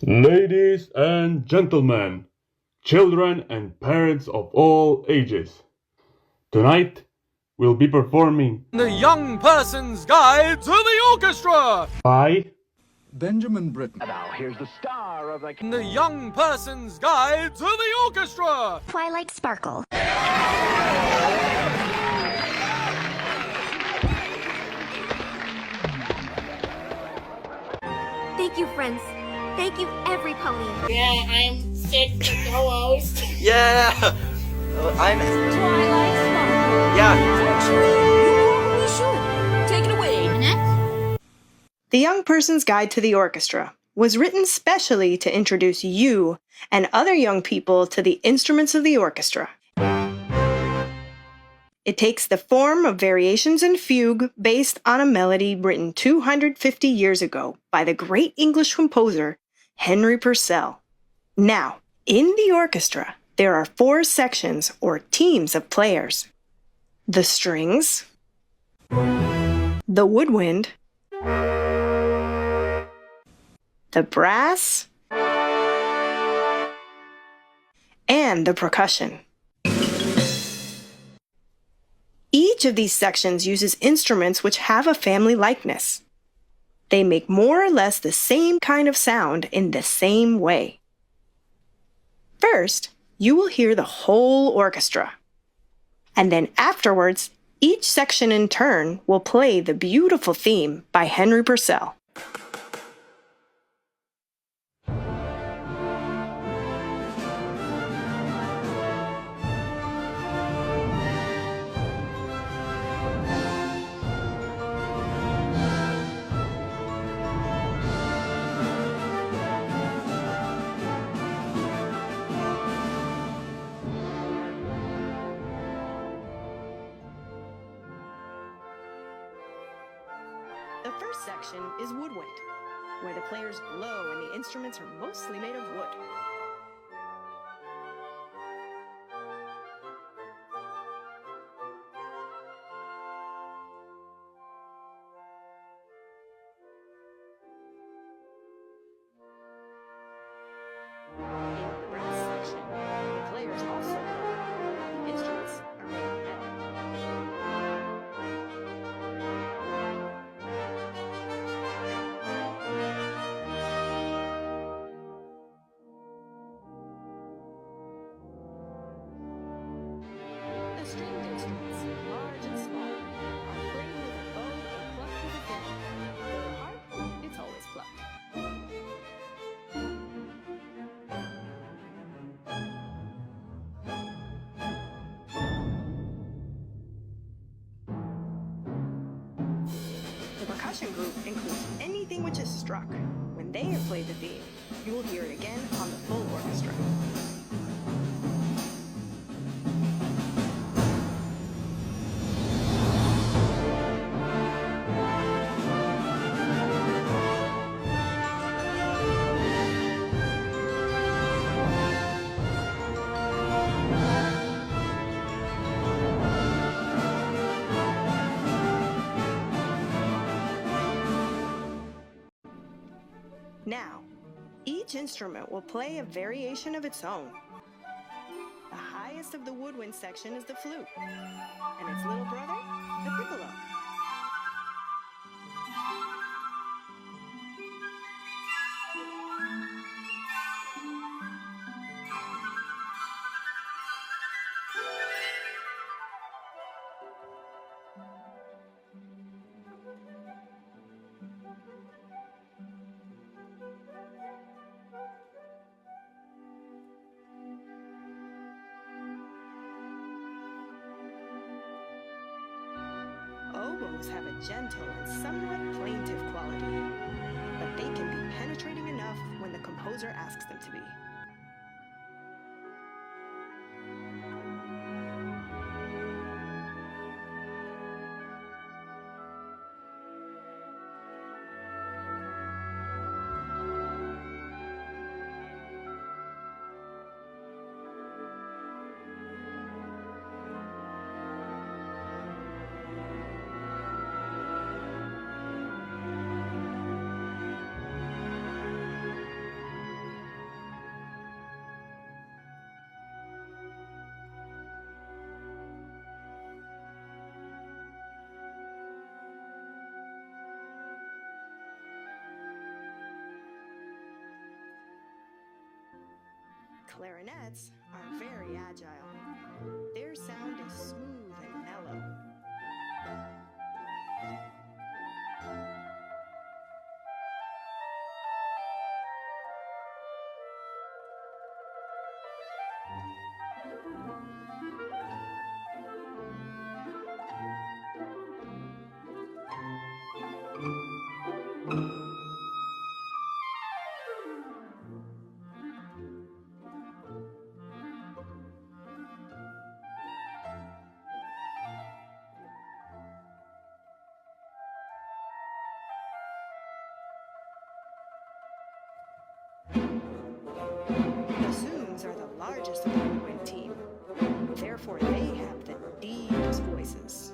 Ladies and gentlemen, children and parents of all ages, tonight we'll be performing The Young Person's Guide to the Orchestra by Benjamin Britten. Now, here's the star of The Young Person's Guide to the Orchestra Twilight Sparkle. Thank you, friends. Thank you, Everypony. Yeah, I'm sick the co-host. Yeah, I'm. Twilight Sparkle. Yeah. We should. Take it away, Minuette. The Young Person's Guide to the Orchestra was written specially to introduce you and other young people to the instruments of the orchestra. It takes the form of variations in fugue based on a melody written 250 years ago by the great English composer Henry Purcell. Now, in the orchestra, there are 4 sections or teams of players: the strings, the woodwind, the brass, and the percussion. Each of these sections uses instruments which have a family likeness. They make more or less the same kind of sound in the same way. First, you will hear the whole orchestra. And then afterwards, each section in turn will play the beautiful theme by Henry Purcell. The first section is Woodwind, where the players blow and the instruments are mostly made of wood. In the brass section, the players also blow. The instruments are made of metal. The stringed instruments, large and small, are played with a bow or plucked with a fiddle. For the harp, it's always plucked. The percussion group includes anything which is struck. When they have played the theme, you will hear it again on the full orchestra. Now, each instrument will play a variation of its own. The highest of the woodwind section is the flute, and its little brother, the piccolo. Oboes have a gentle and somewhat plaintive quality, but they can be penetrating enough when the composer asks them to be. Clarinets are very agile. Their sound is smooth and mellow. Bassoons are the largest of the woodwind team. Therefore, they have the deepest voices.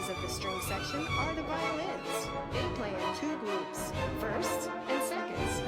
Of the string section are the violins. They play in two groups, firsts and seconds.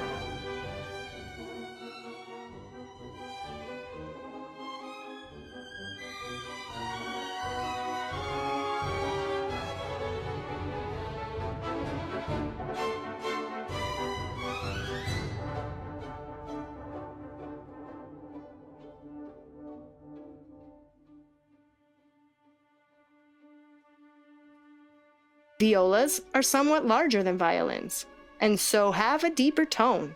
Violas are somewhat larger than violins, and so have a deeper tone.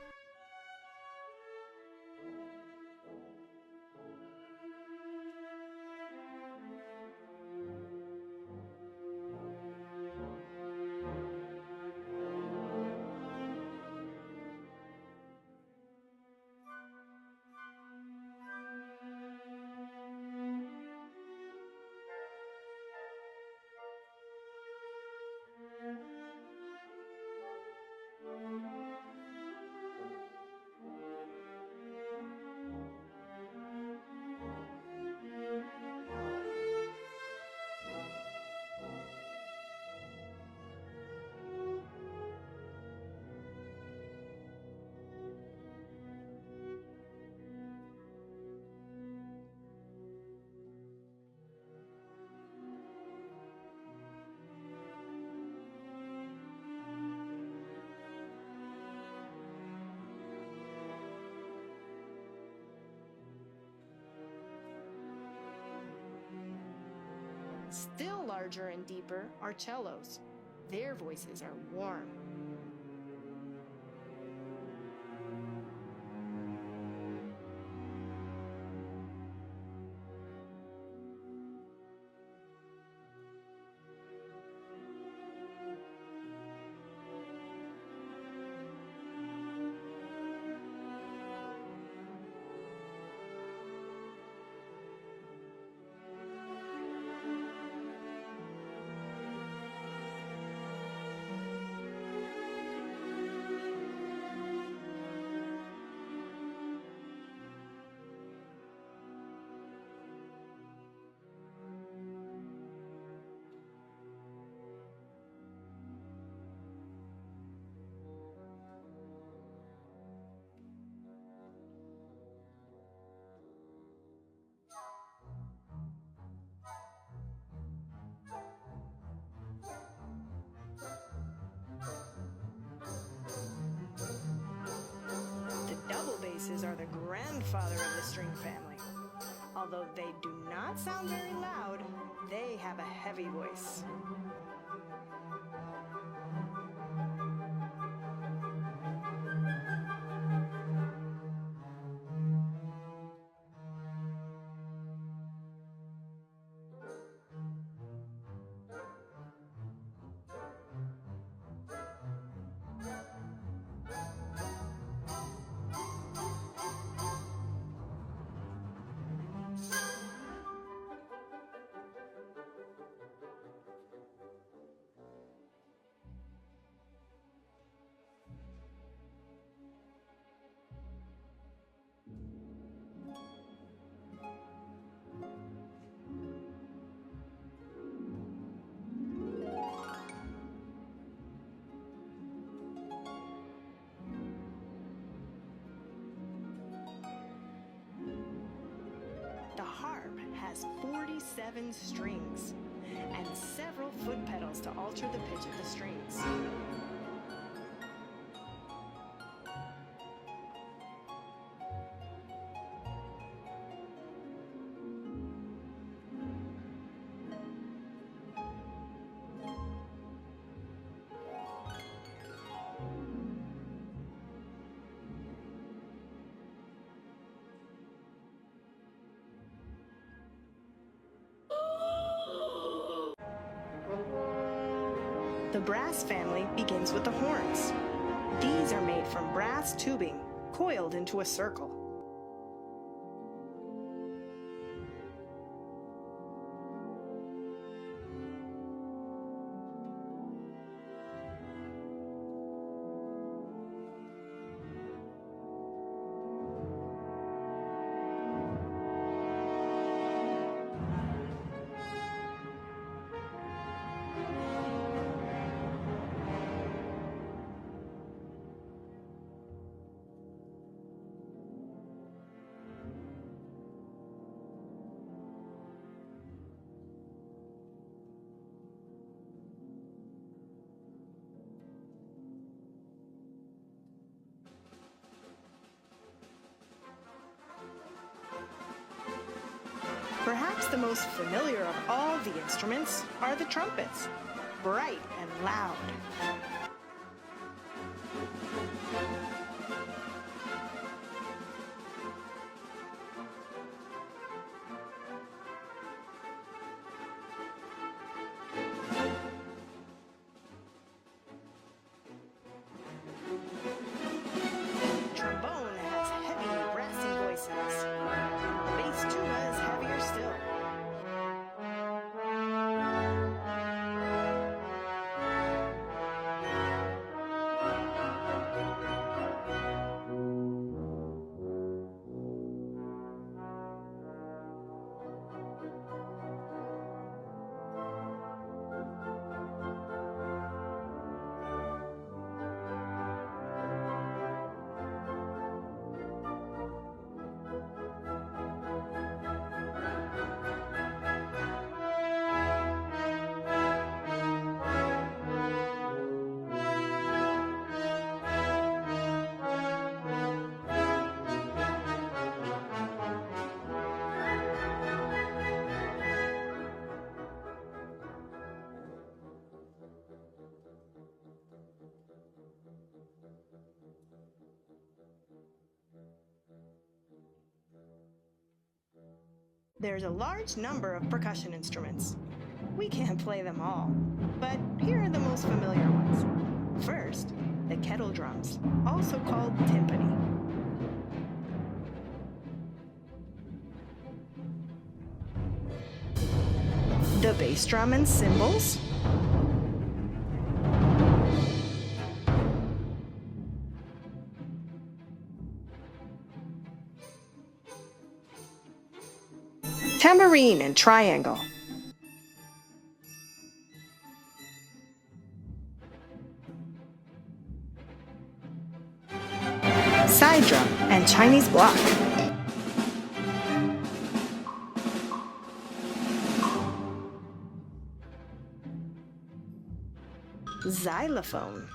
Still larger and deeper are cellos. Their voices are warm. Are the grandfather of the string family. Although they do not sound very loud, they have a heavy voice. The harp has 47 strings and several foot pedals to alter the pitch of the strings. The brass family begins with the horns. These are made from brass tubing, coiled into a circle. Perhaps the most familiar of all the instruments are the trumpets, bright and loud. Trombone has heavy, brassy voices. Bass tuba is heavier still. There's a large number of percussion instruments. We can't play them all, but here are the most familiar ones. First, the kettle drums, also called timpani. The bass drum and cymbals. Tambourine and triangle. Side drum and Chinese block. Xylophone.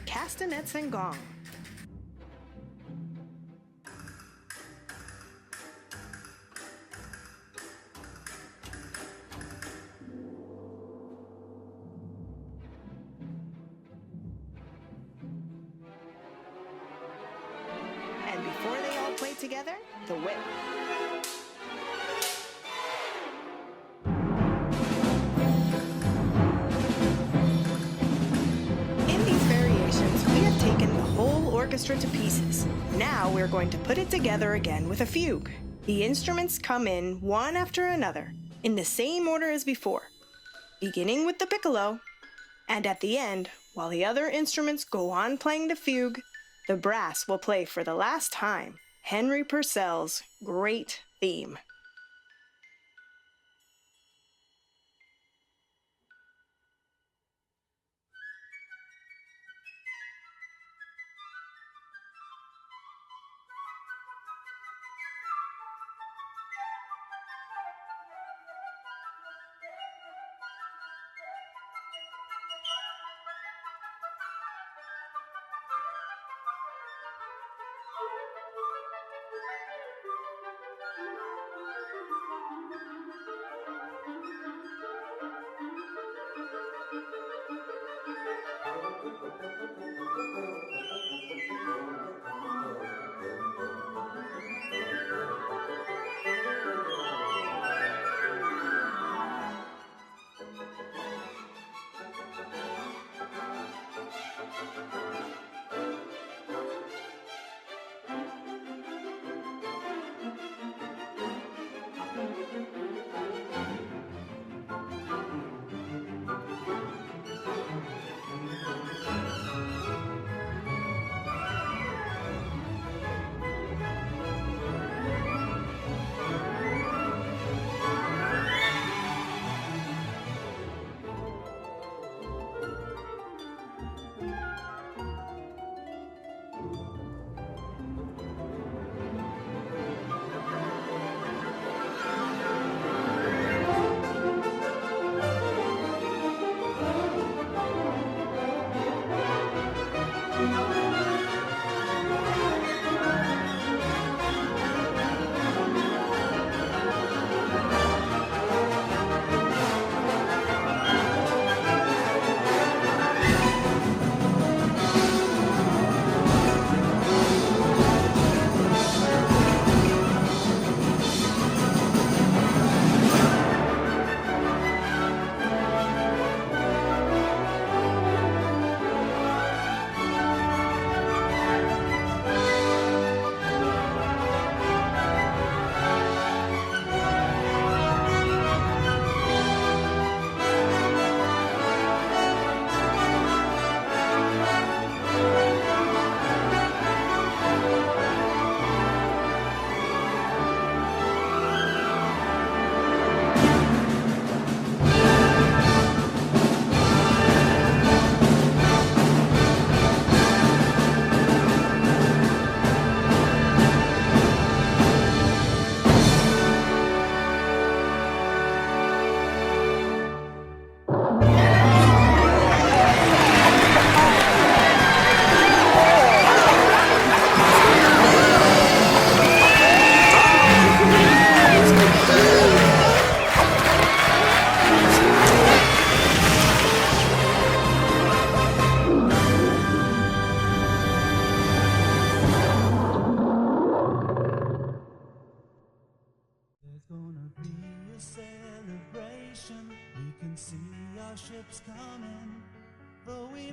Castanets and gong. And before they all play together, the whip. Orchestra to pieces. Now we're going to put it together again with a fugue. The instruments come in one after another, in the same order as before, beginning with the piccolo, and at the end, while the other instruments go on playing the fugue, the brass will play for the last time Henry Purcell's great theme.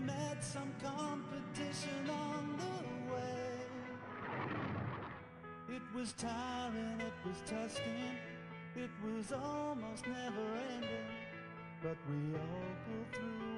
met some competition on the way. It was tiring, it was testing, it was almost never ending, but we all pulled through